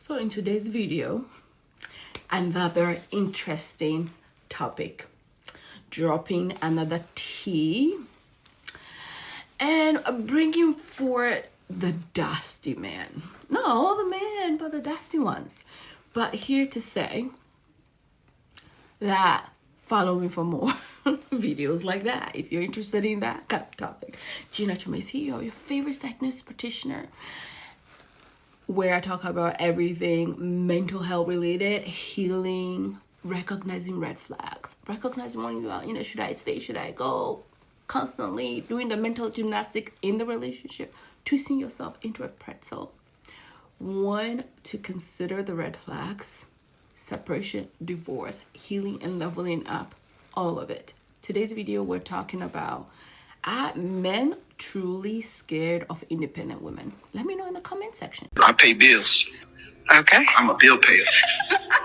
So in today's video, another interesting topic, dropping another tea and bringing forward the dusty man. Not all the men, but the dusty ones. But here to say that follow me for more videos like that if you're interested in that kind of topic. Gina Chumais here, your favorite sickness practitioner, where I talk about everything mental health related, healing, recognizing red flags, recognizing when you should I stay, should I go, constantly doing the mental gymnastics in the relationship, twisting yourself into a pretzel. One, to consider the red flags, separation, divorce, healing, and leveling up, all of it. Today's video, we're talking about, are men truly scared of independent women? Let me know in the comment section. I pay bills. Okay. I'm a bill payer.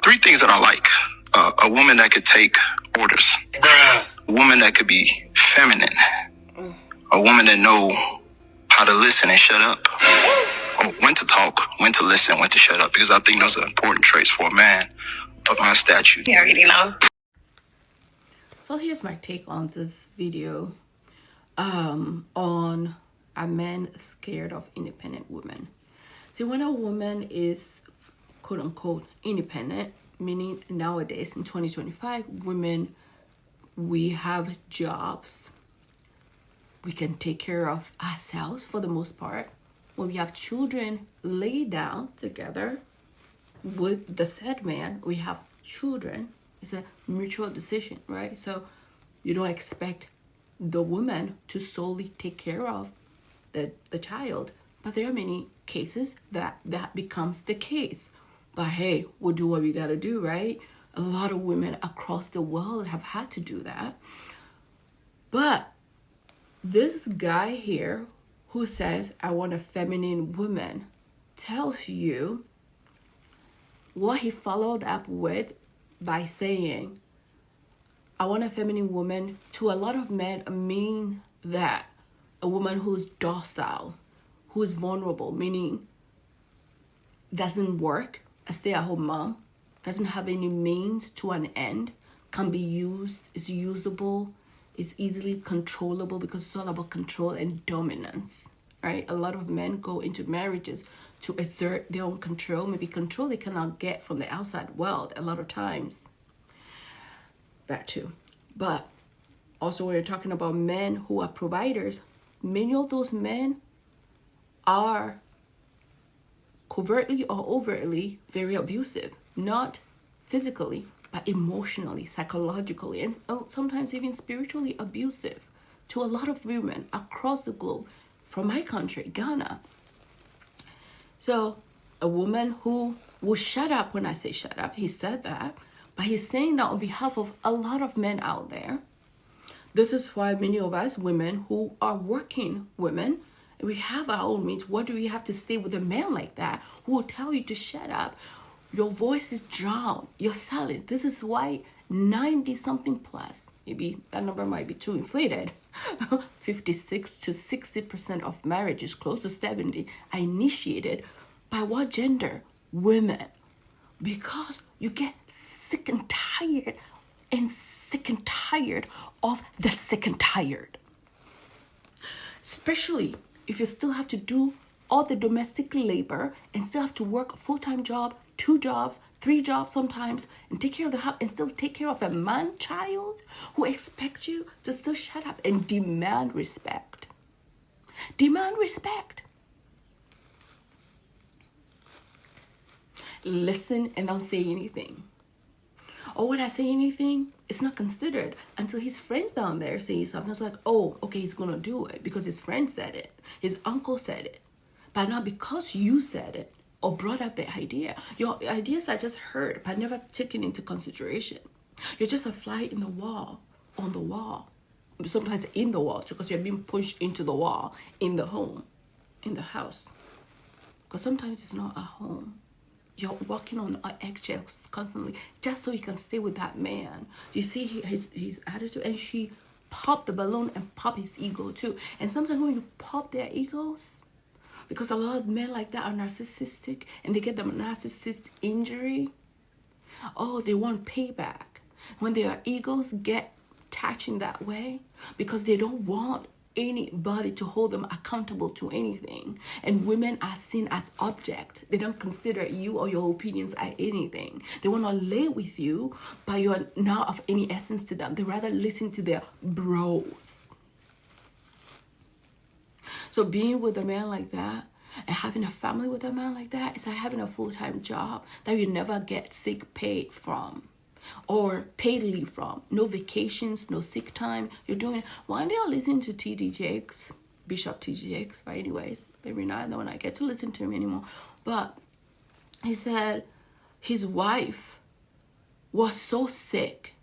3 things that I like. A woman that could take orders. Bruh. A woman that could be feminine. A woman that know how to listen and shut up. Or when to talk, when to listen, when to shut up. Because I think those are important traits for a man of my stature. You already know. So here's my take on this video. On a man scared of independent women. See, when a woman is quote unquote independent, meaning nowadays in 2025, women, we have jobs. We can take care of ourselves for the most part. When we have children laid down together with the said man, we have children. It's a mutual decision, right? So you don't expect the woman to solely take care of the child. But there are many cases that becomes the case. But hey, we'll do what we gotta do, right? A lot of women across the world have had to do that. But this guy here who says, I want a feminine woman, tells you what he followed up with by saying, I want a feminine woman, to a lot of men mean that a woman who's docile, who's vulnerable, meaning doesn't work, a stay-at-home mom, doesn't have any means to an end, can be used, is usable, is easily controllable, because it's all about control and dominance, right? A lot of men go into marriages to exert their own control, maybe control they cannot get from the outside world a lot of times. That too. But also when you're talking about men who are providers, many of those men are covertly or overtly very abusive, not physically, but emotionally, psychologically, and sometimes even spiritually abusive to a lot of women across the globe, from my country, Ghana. So a woman who will shut up when I say shut up, he said that, but he's saying that on behalf of a lot of men out there. This is why many of us women who are working women, we have our own means. What do we have to stay with a man like that who will tell you to shut up? Your voice is drowned. Your silence. This is why 90 something plus, maybe that number might be too inflated, 56 to 60% of marriages, close to 70, are initiated by what gender? Women. Because you get sick and tired of the sick and tired. Especially if you still have to do all the domestic labor and still have to work a full-time job, 2 jobs, 3 jobs sometimes, and take care of the house and still take care of a man-child who expects you to still shut up and demand respect. Demand respect. Listen and don't say anything. Or when I say anything, it's not considered until his friends down there say something. It's like, oh, okay, he's gonna do it because his friend said it, his uncle said it, but not because you said it or brought up the idea. Your ideas are just heard, but never taken into consideration. You're just a fly in the wall, on the wall, sometimes in the wall, because you're being pushed into the wall, in the home, in the house. Because sometimes it's not a home. You're walking on eggshells constantly just so you can stay with that man. You see his attitude, and she popped the balloon and popped his ego too. And sometimes when you pop their egos, Because a lot of men like that are narcissistic, and they get the narcissist injury. Oh, they want payback. When their egos get attached in that way, because they don't want anybody to hold them accountable to anything. And women are seen as object. They don't consider you or your opinions as anything. They want to lay with you, but you're not of any essence to them. They rather listen to their bros. So being with a man like that and having a family with a man like that, it's like having a full-time job that you never get sick paid from or paid leave from. No vacations, no sick time. You're doing it. One day I'll listen to T.D. Jakes, Bishop T.D. Jakes, but anyways, maybe not when I get to listen to him anymore. But he said his wife was so sick.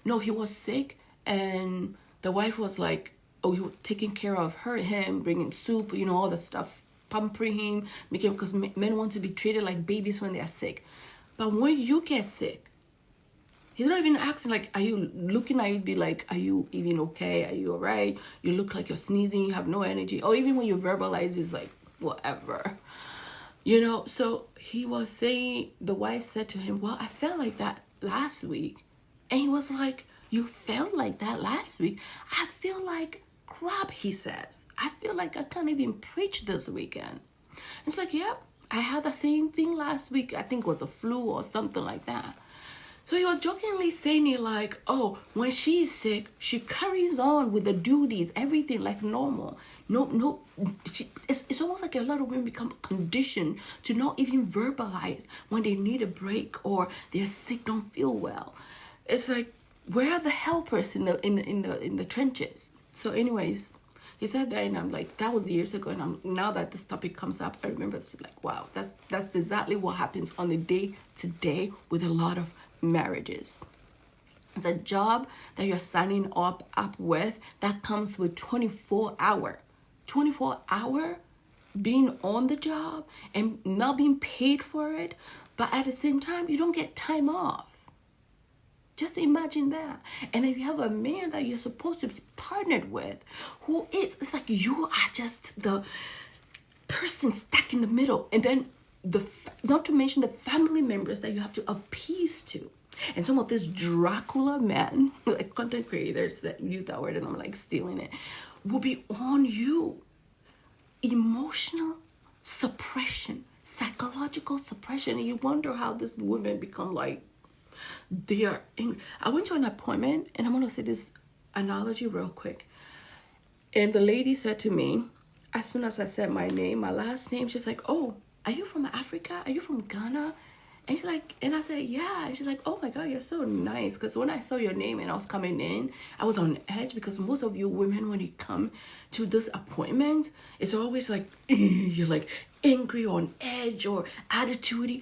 No, he was sick, and the wife was like, oh, he was taking care of him, bringing soup, all the stuff, pampering him, because men want to be treated like babies when they are sick. But when you get sick, he's not even asking, like, are you looking at you, be like, are you even okay? Are you all right? You look like you're sneezing, you have no energy. Or even when you verbalize, it's like, whatever. So he was saying, the wife said to him, well, I felt like that last week. And he was like, you felt like that last week? I feel like crap, he says. I feel like I can't even preach this weekend. It's like, yep, I had the same thing last week. I think it was a flu or something like that. So he was jokingly saying it like, oh, when she's sick, she carries on with the duties, everything like normal. No, it's almost like a lot of women become conditioned to not even verbalize when they need a break or they're sick, don't feel well. It's like, where are the helpers in the trenches? So anyways, he said that, and I'm like, that was years ago, and now that this topic comes up, I remember it's like, wow, that's exactly what happens on the day-to-day with a lot of marriages. It's a job that you're signing up with that comes with 24 hour being on the job and not being paid for it, but at the same time you don't get time off. Just imagine that. And then you have a man that you're supposed to be partnered with who is, it's like you are just the person stuck in the middle, and then not to mention the family members that you have to appease to. And some of these Dracula men, like content creators that use that word and I'm like stealing it, will be on you. Emotional suppression, psychological suppression. And you wonder how these women become like, they are angry. I went to an appointment, and I'm going to say this analogy real quick. And the lady said to me, as soon as I said my name, my last name, she's like, oh, are you from Africa? Are you from Ghana? And she's like, and I said, yeah. And she's like, oh my God, you're so nice. Because when I saw your name and I was coming in, I was on edge, because most of you women, when you come to this appointment, it's always like, you're like angry or on edge or attitude-y.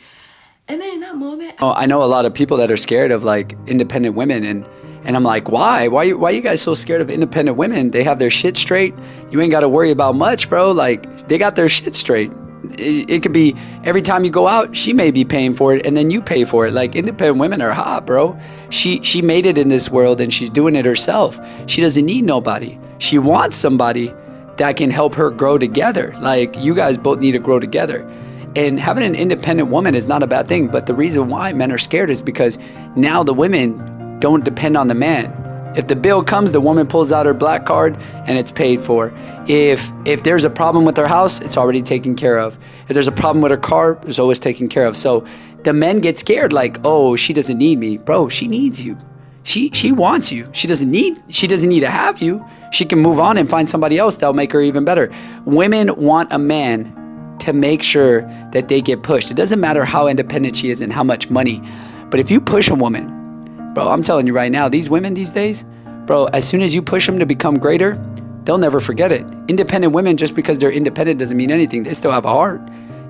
And then in that moment, I know a lot of people that are scared of like independent women, and I'm like, why are you guys so scared of independent women? They have their shit straight. You ain't got to worry about much, bro. Like, they got their shit straight. It could be every time you go out, she may be paying for it, and then you pay for it. Like, independent women are hot, bro. She made it in this world, and she's doing it herself. She doesn't need nobody. She wants somebody that can help her grow together. Like, you guys both need to grow together. And having an independent woman is not a bad thing, but the reason why men are scared is because now the women don't depend on the man. If the bill comes, the woman pulls out her black card and it's paid for. If there's a problem with her house, it's already taken care of. If there's a problem with her car, it's always taken care of. So the men get scared like, oh, she doesn't need me. Bro, she needs you. She wants you. She doesn't need to have you. She can move on and find somebody else that'll make her even better. Women want a man to make sure that they get pushed. It doesn't matter how independent she is and how much money, but if you push a woman, bro, I'm telling you right now, these women these days, bro, as soon as you push them to become greater, they'll never forget it. Independent women, just because they're independent doesn't mean anything. They still have a heart.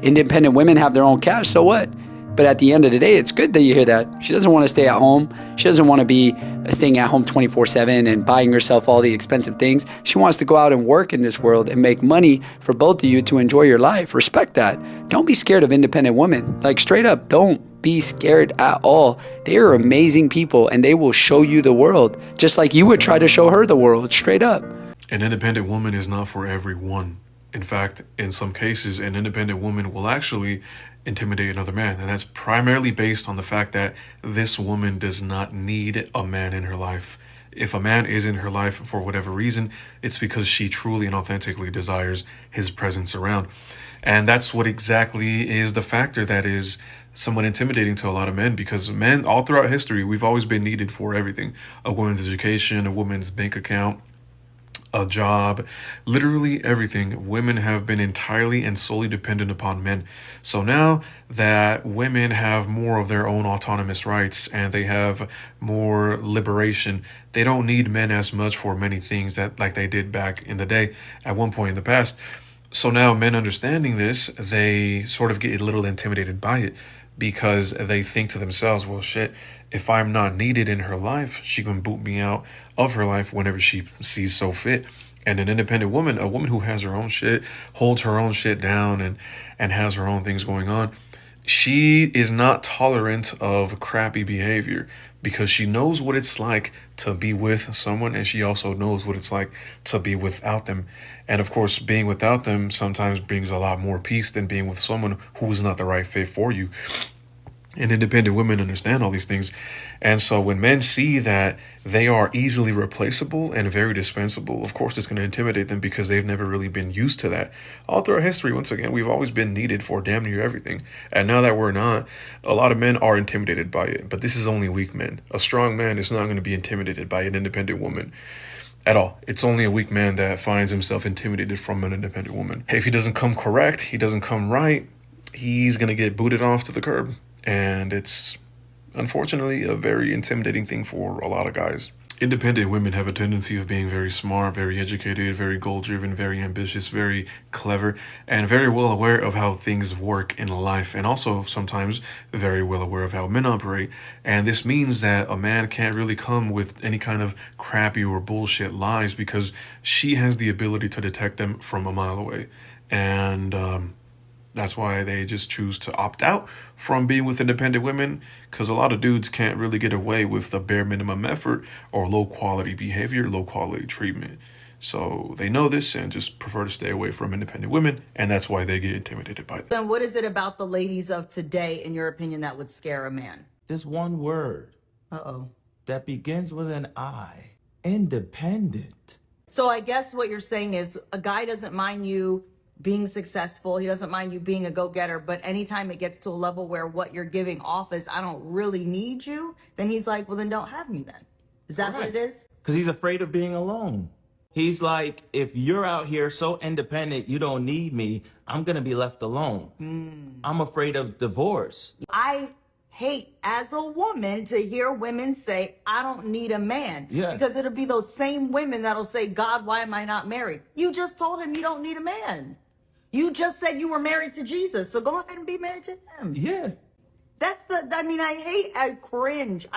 Independent women have their own cash, so what? But at the end of the day, it's good that you hear that. She doesn't want to stay at home. She doesn't want to be staying at home 24/7 and buying herself all the expensive things. She wants to go out and work in this world and make money for both of you to enjoy your life. Respect that. Don't be scared of independent women. Like, straight up, don't be scared at all. They are amazing people, and they will show you the world, just like you would try to show her the world, straight up. An independent woman is not for everyone. In fact, in some cases, an independent woman will actually intimidate another man. And that's primarily based on the fact that this woman does not need a man in her life. If a man is in her life for whatever reason, it's because she truly and authentically desires his presence around. And that's what exactly is the factor that is somewhat intimidating to a lot of men, because men all throughout history, we've always been needed for everything. A woman's education, a woman's bank account, a job, literally everything. Women have been entirely and solely dependent upon men. So now that women have more of their own autonomous rights and they have more liberation, they don't need men as much for many things that like they did back in the day at one point in the past. So now men understanding this, they sort of get a little intimidated by it, because they think to themselves, well, shit, if I'm not needed in her life, she can boot me out of her life whenever she sees so fit. And an independent woman, a woman who has her own shit, holds her own shit down and has her own things going on, she is not tolerant of crappy behavior, because she knows what it's like to be with someone, and she also knows what it's like to be without them. And of course, being without them sometimes brings a lot more peace than being with someone who is not the right fit for you. And independent women understand all these things. And so when men see that they are easily replaceable and very dispensable, of course, it's going to intimidate them, because they've never really been used to that. All throughout history, once again, we've always been needed for damn near everything. And now that we're not, a lot of men are intimidated by it. But this is only weak men. A strong man is not going to be intimidated by an independent woman at all. It's only a weak man that finds himself intimidated from an independent woman. If he doesn't come correct, he doesn't come right, he's going to get booted off to the curb. And it's unfortunately a very intimidating thing for a lot of guys. Independent women have a tendency of being very smart, very educated, very goal-driven, very ambitious, very clever, and very well aware of how things work in life, and also sometimes very well aware of how men operate. And this means that a man can't really come with any kind of crappy or bullshit lies, because she has the ability to detect them from a mile away. And that's why they just choose to opt out from being with independent women, because a lot of dudes can't really get away with the bare minimum effort or low quality behavior, low quality treatment. So they know this and just prefer to stay away from independent women, and that's why they get intimidated by them. Then what is it about the ladies of today, in your opinion, that would scare a man? There's one word. Uh-oh. That begins with an I. Independent. So I guess what you're saying is a guy doesn't mind you being successful. He doesn't mind you being a go-getter, but anytime it gets to a level where what you're giving off is, I don't really need you, then he's like, well, then don't have me then. Is that what it is? Because he's afraid of being alone. He's like, if you're out here so independent, you don't need me, I'm going to be left alone. I'm afraid of divorce. I hate, as a woman, to hear women say, I don't need a man. Yeah. Because it'll be those same women that'll say, God, why am I not married? You just told him you don't need a man. You just said you were married to Jesus, so go ahead and be married to him. Yeah. I cringe.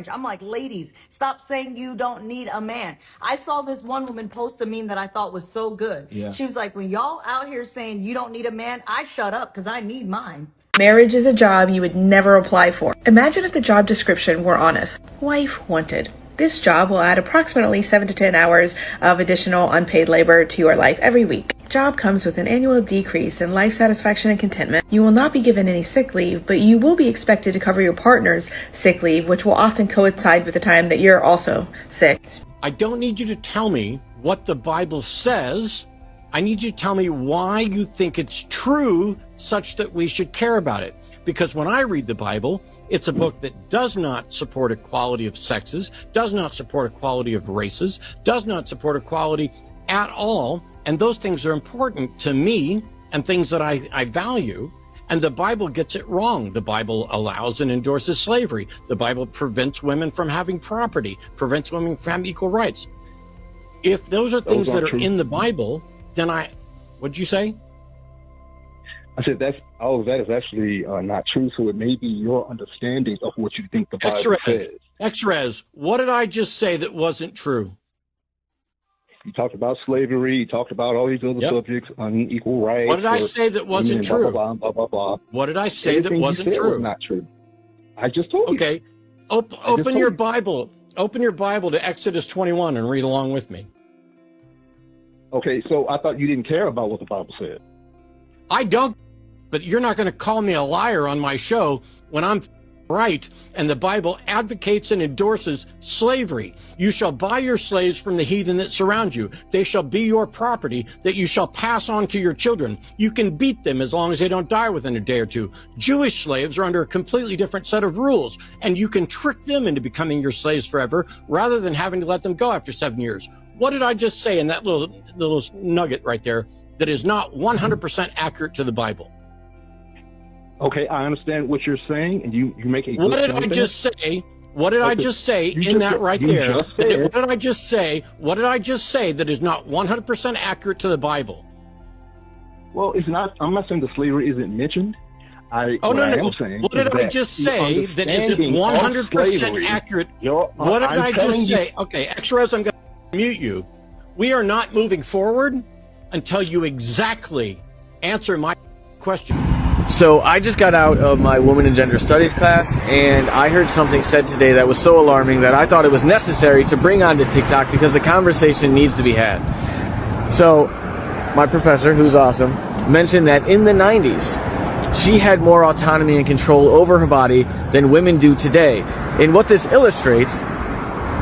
I'm like, ladies, stop saying you don't need a man. I saw this one woman post a meme that I thought was so good. Yeah. She was like, when y'all out here saying you don't need a man, I shut up because I need mine. Marriage is a job you would never apply for. Imagine if the job description were honest. Wife wanted. This job will add approximately 7 to 10 hours of additional unpaid labor to your life every week. Job comes with an annual decrease in life satisfaction and contentment. You will not be given any sick leave, but you will be expected to cover your partner's sick leave, which will often coincide with the time that you're also sick. I don't need you to tell me what the Bible says. I need you to tell me why you think it's true such that we should care about it. Because when I read the Bible, it's a book that does not support equality of sexes, does not support equality of races, does not support equality at all. And those things are important to me and things that I value. And the Bible gets it wrong. The Bible allows and endorses slavery. The Bible prevents women from having property, prevents women from having equal rights. If those are things that are in the Bible, then what'd you say? I said all of that is actually not true. So it may be your understanding of what you think the Bible says. Exrez, what did I just say that wasn't true? You talked about slavery. You talked about all these other subjects, unequal rights. What did I say that wasn't true? Blah, blah, blah, blah, blah. What did I say that wasn't true? Was not true. I just told you. Okay. Open your Bible. Open your Bible to Exodus 21 and read along with me. Okay, so I thought you didn't care about what the Bible said. I don't, but you're not going to call me a liar on my show when I'm right, and the Bible advocates and endorses slavery. You shall buy your slaves from the heathen that surround you. They shall be your property that you shall pass on to your children. You can beat them as long as they don't die within a day or two. Jewish slaves are under a completely different set of rules, and you can trick them into becoming your slaves forever rather than having to let them go after 7 years. What did I just say in that little nugget right there that is not 100% accurate to the Bible? Okay, I understand what you're saying, and you make a good What did point I there. just say? What did I just say in that right there? What did I just say? What did I just say that is not 100% accurate to the Bible? Well, it's not. I'm not saying the slavery isn't mentioned. What did I just say that isn't 100% accurate? What did I just say? Okay, X-Res, I'm going to mute you. We are not moving forward until you exactly answer my question. So I just got out of my Women and Gender Studies class, and I heard something said today that was so alarming that I thought it was necessary to bring onto TikTok because the conversation needs to be had. So my professor, who's awesome, mentioned that in the 90s, she had more autonomy and control over her body than women do today. And what this illustrates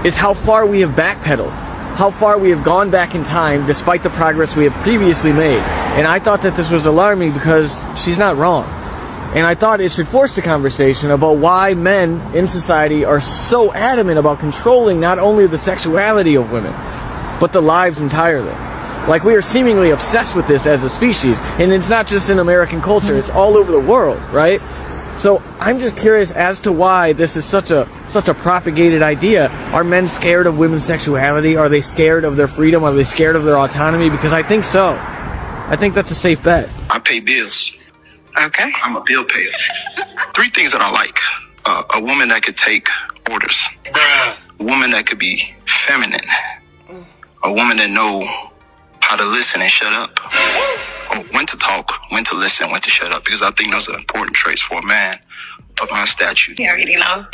is how far we have backpedaled, how far we have gone back in time despite the progress we have previously made. And I thought that this was alarming because she's not wrong. And I thought it should force the conversation about why men in society are so adamant about controlling not only the sexuality of women, but the lives entirely. Like, we are seemingly obsessed with this as a species, and it's not just in American culture, it's all over the world, right? So I'm just curious as to why this is such a propagated idea. Are men scared of women's sexuality? Are they scared of their freedom? Are they scared of their autonomy? Because I think so. I think that's a safe bet. I pay bills. Okay. I'm a bill payer. 3 things that I like. A woman that could take orders. A woman that could be feminine. A woman that know how to listen and shut up. Or when to talk, when to listen, when to shut up. Because I think those are important traits for a man of my stature. You already know.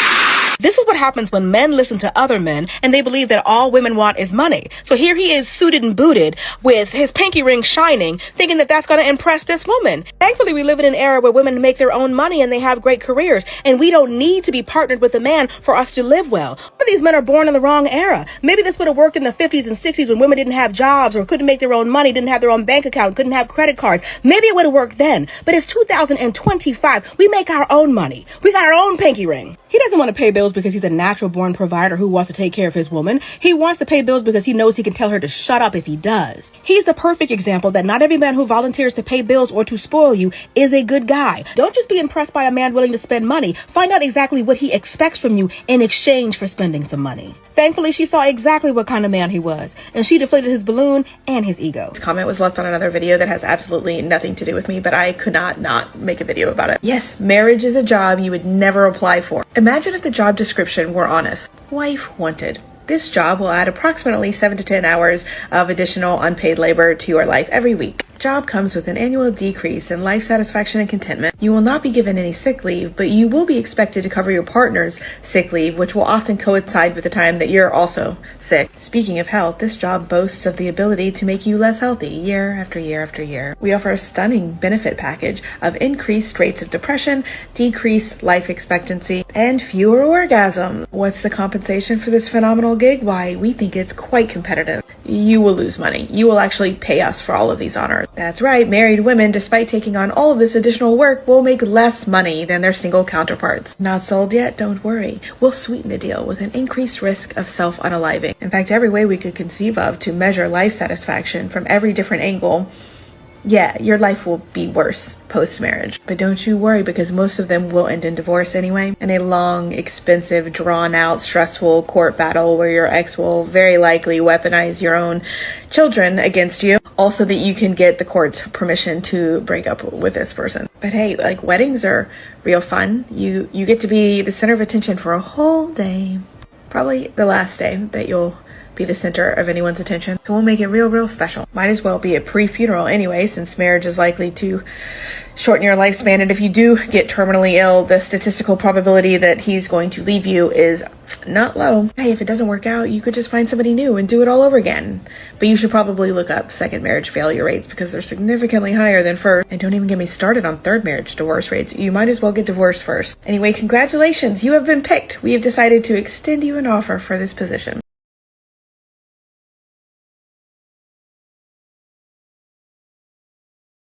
This is what happens when men listen to other men and they believe that all women want is money. So here he is suited and booted with his pinky ring shining, thinking that that's going to impress this woman. Thankfully, we live in an era where women make their own money and they have great careers, and we don't need to be partnered with a man for us to live well. But these men are born in the wrong era. Maybe this would have worked in the 50s and 60s when women didn't have jobs or couldn't make their own money, didn't have their own bank account, couldn't have credit cards. Maybe it would have worked then. But it's 2025. We make our own money. We got our own pinky ring. He doesn't want to pay bills because he's a natural born provider who wants to take care of his woman. He wants to pay bills because he knows he can tell her to shut up if he does. He's the perfect example that not every man who volunteers to pay bills or to spoil you is a good guy. Don't just be impressed by a man willing to spend money. Find out exactly what he expects from you in exchange for spending some money. Thankfully, she saw exactly what kind of man he was, and she deflated his balloon and his ego. This comment was left on another video that has absolutely nothing to do with me, but I could not make a video about it. Yes, marriage is a job you would never apply for. Imagine if the job description were honest. Wife wanted. This job will add approximately 7 to 10 hours of additional unpaid labor to your life every week. Job comes with an annual decrease in life satisfaction and contentment. You will not be given any sick leave, but you will be expected to cover your partner's sick leave, which will often coincide with the time that you're also sick. Speaking of health, this job boasts of the ability to make you less healthy year after year after year. We offer a stunning benefit package of increased rates of depression, decreased life expectancy, and fewer orgasms. What's the compensation for this phenomenal gig? Why, we think it's quite competitive. You will lose money. You will actually pay us for all of these honors. That's right, married women, despite taking on all of this additional work, will make less money than their single counterparts. Not sold yet? Don't worry. We'll sweeten the deal with an increased risk of self-unaliving. In fact, every way we could conceive of to measure life satisfaction from every different angle. Yeah, your life will be worse post-marriage. But don't you worry, because most of them will end in divorce anyway, in a long, expensive, drawn-out, stressful court battle where your ex will very likely weaponize your own children against you, also that you can get the court's permission to break up with this person. But hey, like, weddings are real fun. You get to be the center of attention for a whole day. Probably the last day that you'll be the center of anyone's attention. So we'll make it real special. Might as well be a pre-funeral anyway, since marriage is likely to shorten your lifespan. And if you do get terminally ill, the statistical probability that he's going to leave you is not low. Hey, if it doesn't work out, you could just find somebody new and do it all over again. But you should probably look up second marriage failure rates because they're significantly higher than first. And don't even get me started on third marriage divorce rates. You might as well get divorced first. Anyway, congratulations. You have been picked. We have decided to extend you an offer for this position.